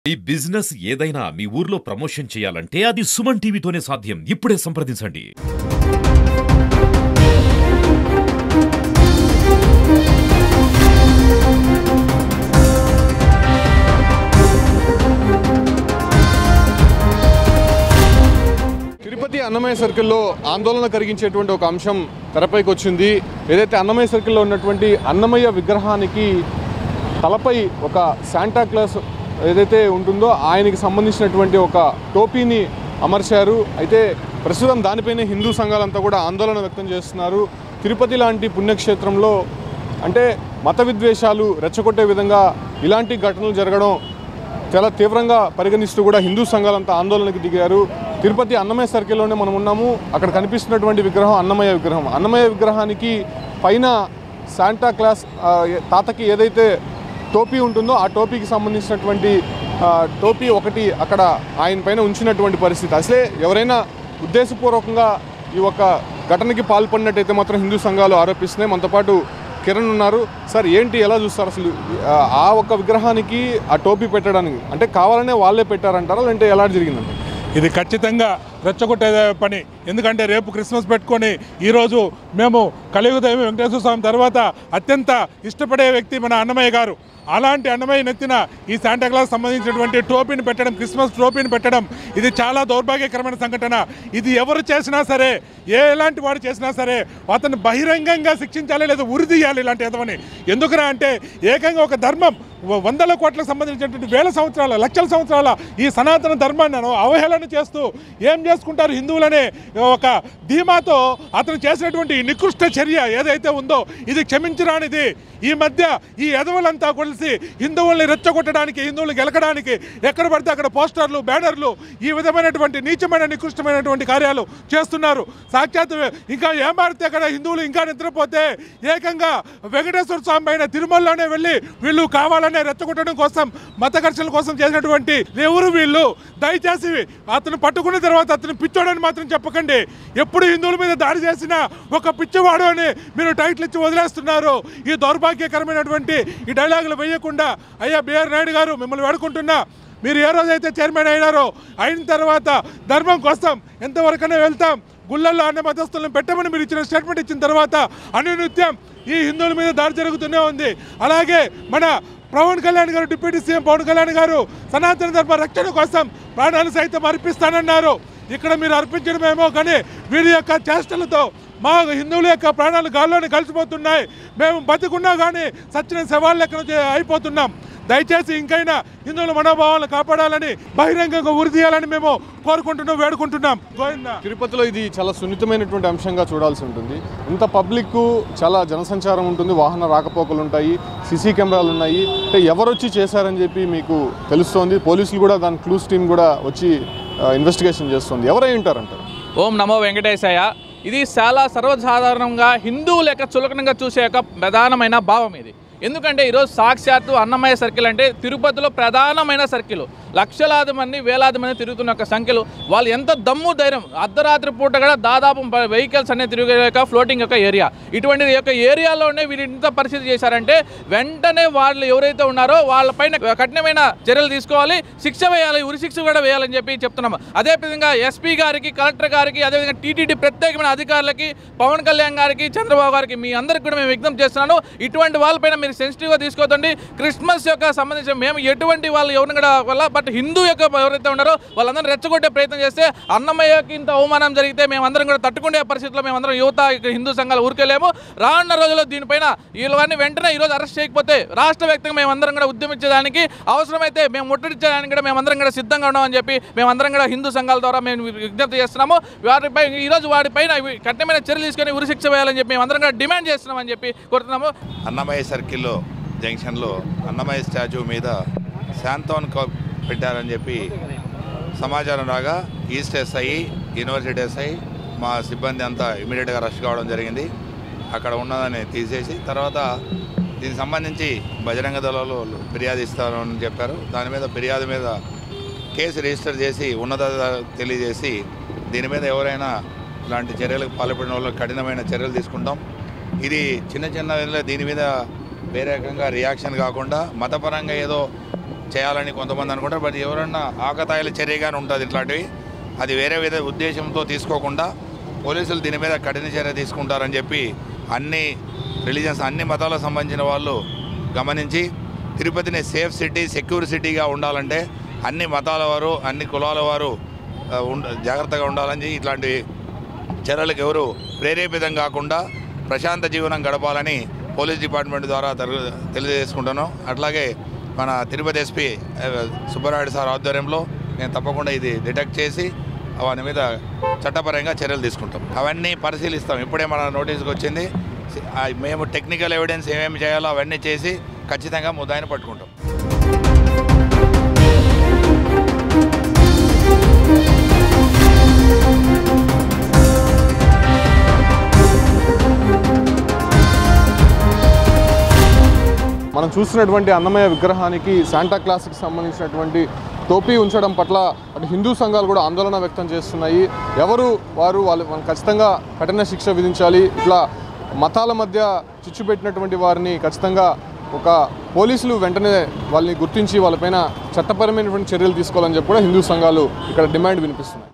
ఈ బిజినెస్ ఏదైనా మీ ఊర్లో ప్రమోషన్ చేయాలంటే అది సుమన్ టీవీతోనే సాధ్యం. ఇప్పుడే సంప్రదించండి. తిరుపతి అన్నమయ్య సర్కిల్లో ఆందోళన కలిగించేటువంటి ఒక అంశం తెరపైకి వచ్చింది. ఏదైతే అన్నమయ్య సర్కిల్లో ఉన్నటువంటి అన్నమయ్య విగ్రహానికి తలపై ఒక శాంటా క్లాస్ ఏదైతే ఉంటుందో ఆయనకి సంబంధించినటువంటి ఒక టోపీని అమర్చారు. అయితే ప్రస్తుతం దానిపైనే హిందూ సంఘాలంతా కూడా ఆందోళన వ్యక్తం చేస్తున్నారు. తిరుపతి లాంటి పుణ్యక్షేత్రంలో అంటే మత విద్వేషాలు రెచ్చగొట్టే విధంగా ఇలాంటి ఘటనలు జరగడం చాలా తీవ్రంగా పరిగణిస్తూ కూడా హిందూ సంఘాలంతా ఆందోళనకి దిగారు. తిరుపతి అన్నమయ్య సర్కిల్లోనే మనం ఉన్నాము. అక్కడ కనిపిస్తున్నటువంటి విగ్రహం అన్నమయ్య విగ్రహం. అన్నమయ్య విగ్రహానికి పైన శాంటా క్లాస్ తాతకి ఏదైతే టోపీ ఉంటుందో ఆ టోపీకి సంబంధించినటువంటి టోపీ ఒకటి అక్కడ ఆయన పైన ఉంచినటువంటి పరిస్థితి. అసలే ఎవరైనా ఉద్దేశపూర్వకంగా ఈ ఒక ఘటనకి పాల్పడినట్టయితే మాత్రం హిందూ సంఘాలు ఆరోపిస్తున్నాయి. మనతో పాటు కిరణ్ ఉన్నారు. సార్ ఏంటి, ఎలా చూస్తారు అసలు ఆ ఒక్క విగ్రహానికి ఆ టోపీ పెట్టడానికి? అంటే కావాలనే వాళ్ళే పెట్టారంటారా లేదంటే ఎలా జరిగిందంటే? ఇది ఖచ్చితంగా రెచ్చగొట్టే పని. ఎందుకంటే రేపు క్రిస్మస్ పెట్టుకొని ఈరోజు మేము కలియుగ దైవం వెంకటేశ్వర స్వామి తర్వాత అత్యంత ఇష్టపడే వ్యక్తి మన అన్నమయ్య గారు. అలాంటి అన్నమయ్య నెత్తిన ఈ శాంటాక్లాస్ సంబంధించినటువంటి టోపీని పెట్టడం, క్రిస్మస్ టోపీని పెట్టడం ఇది చాలా దౌర్భాగ్యకరమైన సంఘటన. ఇది ఎవరు చేసినా సరే, ఎలాంటి వాడు చేసినా సరే అతను బహిరంగంగా శిక్షించాలి లేదా ఉరిదీయాలి ఇలాంటి ఎదవని. ఎందుకురా అంటే ఏకంగా ఒక ధర్మం వందల కోట్లకు సంబంధించినటువంటి వేల సంవత్సరాల లక్షల సంవత్సరాల ఈ సనాతన ధర్మాన్ని అవహేళన చేస్తూ ఏం చేసుకుంటారు హిందువులనే ఒక ధీమాతో అతను చేసినటువంటి నికృష్ట చర్య ఏదైతే ఉందో ఇది క్షమించరానిది. ఈ మధ్య ఈ ఎదవలంతా కలిసి హిందువుల్ని రెచ్చగొట్టడానికి, హిందువులు గెలకడానికి ఎక్కడ పడితే అక్కడ పోస్టర్లు, బ్యానర్లు ఈ విధమైనటువంటి నీచమైన నికృష్టమైనటువంటి కార్యాలు చేస్తున్నారు. సాక్షాత్ ఇంకా ఏమారితే అక్కడ హిందువులు ఇంకా నిద్రపోతే ఏకంగా వెంకటేశ్వర స్వామి పైన తిరుమలలోనే వెళ్ళి వీళ్ళు కావాలనే రెచ్చగొట్టడం కోసం, మత ఘర్షణల కోసం చేసినటువంటి ఎవరు వీళ్ళు? దయచేసి అతను పట్టుకున్న తర్వాత అతను పిచ్చోడని మాత్రం చెప్పకండి. ఎప్పుడు హిందువుల మీద దాడి చేసినా ఒక పిచ్చివాడు అని మీరు టైటిల్ ఇచ్చి వదిలేస్తున్నారు. ఈ దౌర్భాగ్యకరమైనటువంటి ఈ డైలాగులు వేయకుండా అయ్యా బిఆర్ నాయుడు గారు మిమ్మల్ని వేడుకుంటున్నా, మీరు ఏ రోజైతే చైర్మన్ అయినారో అయిన తర్వాత ధర్మం కోసం ఎంతవరకనే వెళ్తాం, గుళ్ళల్లో అన్న మతస్థులను పెట్టమని మీరు ఇచ్చిన స్టేట్మెంట్ ఇచ్చిన తర్వాత అనునిత్యం ఈ హిందువుల మీద దాడి జరుగుతూనే ఉంది. అలాగే మన పవన్ కళ్యాణ్ గారు, డిప్యూటీ సీఎం పవన్ కళ్యాణ్ గారు సనాతన ధర్మ రక్షణ కోసం ప్రాణాలు సైతం అర్పిస్తానన్నారు. ఇక్కడ మీరు అర్పించడమేమో కానీ వీరి యొక్క చేష్టలతో మా హిందువుల యొక్క ప్రాణాలు గాల్లోనే కలిసిపోతున్నాయి. మేము బతికున్నా కానీ సచ్చిన శవాల లెక్కన అయిపోతున్నాం. దయచేసి ఇంకైనా హిందువుల మనోభావాలను కాపాడాలని, బహిరంగంగా ఉరిదీయాలని మేము కోరుకుంటున్నాం, వేడుకుంటున్నాం. తిరుపతిలో ఇది చాలా సున్నితమైనటువంటి అంశంగా చూడాల్సి ఉంటుంది. ఇంత పబ్లిక్, చాలా జనసంచారం ఉంటుంది, వాహన రాకపోకలు ఉంటాయి, సీసీ కెమెరాలు ఉన్నాయి. అంటే ఎవరు వచ్చి చేశారని చెప్పి మీకు తెలుస్తోంది. పోలీసులు కూడా దాని క్లూస్ టీం కూడా వచ్చి ఇన్వెస్టిగేషన్ చేస్తుంది. ఎవరై ఉంటారంటారు? ఓం నమో వెంకటేశాయ. ఇది చాలా సర్వసాధారణంగా హిందువుల యొక్క చులకనంగా చూసే యొక్క ప్రధానమైన భావం ఇది. ఎందుకంటే ఈరోజు సాక్షాత్తు అన్నమయ్య సర్కిల్ అంటే తిరుపతిలో ప్రధానమైన సర్కిల్, లక్షలాది మంది వేలాది మంది తిరుగుతున్న ఒక సంఖ్యలు. వాళ్ళు ఎంత దమ్ము ధైర్యం, అర్ధరాత్రి పూట కూడా దాదాపు వెహికల్స్ అనేది తిరిగే యొక్క ఫ్లోటింగ్ యొక్క ఏరియా, ఇటువంటి యొక్క ఏరియాలోనే వీళ్ళు ఇంత పరిస్థితి చేశారంటే వెంటనే వాళ్ళు ఎవరైతే ఉన్నారో వాళ్ళపైన కఠినమైన చర్యలు తీసుకోవాలి, శిక్ష వేయాలి, ఉరిశిక్ష కూడా వేయాలని చెప్పి చెప్తున్నాము. అదేవిధంగా ఎస్పీ గారికి, కలెక్టర్ గారికి, అదేవిధంగా టీటీడీ ప్రత్యేకమైన అధికారులకి, పవన్ కళ్యాణ్ గారికి, చంద్రబాబు గారికి మీ అందరికి కూడా మేము విజ్ఞప్తి చేస్తున్నాను. ఇటువంటి వాళ్ళపైన మీరు సెన్సిటివ్గా తీసుకోవద్దండి. క్రిస్మస్ యొక్క సంబంధించిన మేము ఎటువంటి వాళ్ళు ఎవరిని కూడా వల్ల బట్ హిందూ యొక్క ఎవరైతే ఉన్నారో వాళ్ళందరూ రెచ్చగొట్టే ప్రయత్నం చేస్తే అన్నమయ్యకి ఇంత అవమానం జరిగితే మేమందరం కూడా తట్టుకునే పరిస్థితిలో మేమందరం యువత హిందూ సంఘాలు ఊరికెళ్ళాము. రానున్న రోజుల్లో దీనిపైన వీళ్ళని వెంటనే ఈరోజు అరెస్ట్ చేయకపోతే రాష్ట్ర వ్యాప్తంగా మేమందరం కూడా ఉద్యమించడానికి, అవసరమైతే మేము ముట్టడించడానికి కూడా మేమందరం కూడా సిద్ధంగా ఉన్నామని చెప్పి మేమందరం కూడా హిందూ సంఘాల ద్వారా మేము విజ్ఞప్తి చేస్తున్నాము. వాటిపై ఈరోజు వాటిపైన కఠినమైన చర్యలు తీసుకొని ఉరిశిక్ష వేయాలని చెప్పి మేమందరం కూడా డిమాండ్ చేస్తున్నామని చెప్పి కోరుతున్నాము. అన్నమయ్య సర్కిల్లో జంక్షన్లో అన్నమయ్య స్టాచ్యూ మీద శాంతోన్ పెట్టారని చెప్పి సమాచారం రాగా ఈస్ట్ ఎస్ఐ, యూనివర్సిటీ ఎస్ఐ మా సిబ్బంది అంతా ఇమీడియట్గా రష్ కావడం జరిగింది. అక్కడ ఉన్నదని తీసేసి తర్వాత దీనికి సంబంధించి బజరంగ దళాలు ఫిర్యాదు ఇస్తారని చెప్పారు. దాని మీద ఫిర్యాదు మీద కేసు రిజిస్టర్ చేసి ఉన్నత తెలియజేసి దీని మీద ఎవరైనా ఇలాంటి చర్యలకు పాల్పడిన వాళ్ళు కఠినమైన చర్యలు తీసుకుంటాం. ఇది చిన్న చిన్న దీని మీద వేరే రకంగా రియాక్షన్ కాకుండా మతపరంగా ఏదో చేయాలని కొంతమంది అనుకుంటారు. బట్ ఎవరన్నా ఆకతాయిల చర్యగానే ఉంటుంది ఇట్లాంటివి. అది వేరే ఉద్దేశంతో తీసుకోకుండా పోలీసులు దీని మీద కఠిన చర్య తీసుకుంటారని చెప్పి అన్ని రిలీజన్స్, అన్ని మతాలకు సంబంధించిన వాళ్ళు గమనించి తిరుపతిని సేఫ్ సిటీ, సెక్యూర్ సిటీగా ఉండాలంటే అన్ని మతాల వారు, అన్ని కులాల వారు జాగ్రత్తగా ఉండాలని, ఇట్లాంటి చర్యలకు ఎవరు ప్రేరేపితం కాకుండా ప్రశాంత జీవనం గడపాలని పోలీస్ డిపార్ట్మెంట్ ద్వారా తెలియజేసుకుంటాను. అట్లాగే మన తిరుపతి ఎస్పీ సుబ్బరాయుడు సార్ ఆధ్వర్యంలో నేను తప్పకుండా ఇది డిటెక్ట్ చేసి వాని మీద చట్టపరంగా చర్యలు తీసుకుంటాం. అవన్నీ పరిశీలిస్తాం. ఇప్పుడే మన నోటీస్కి వచ్చింది. మేము టెక్నికల్ ఎవిడెన్స్ ఏమేమి చేయాలో అవన్నీ చేసి ఖచ్చితంగా ముద్దాయిని పట్టుకుంటాం. మనం చూస్తున్నటువంటి అన్నమయ్య విగ్రహానికి శాంటా క్లాస్కి సంబంధించినటువంటి టోపీ ఉంచడం పట్ల అటు హిందూ సంఘాలు కూడా ఆందోళన వ్యక్తం చేస్తున్నాయి. ఎవరు వాళ్ళు ఖచ్చితంగా కఠిన శిక్ష విధించాలి. ఇట్లా మతాల మధ్య చిచ్చు పెట్టినటువంటి వారిని ఖచ్చితంగా ఒక పోలీసులు వెంటనే వాళ్ళని గుర్తించి వాళ్ళపైన చట్టపరమైనటువంటి చర్యలు తీసుకోవాలని చెప్పి కూడా హిందూ సంఘాలు ఇక్కడ డిమాండ్ వినిపిస్తున్నాయి.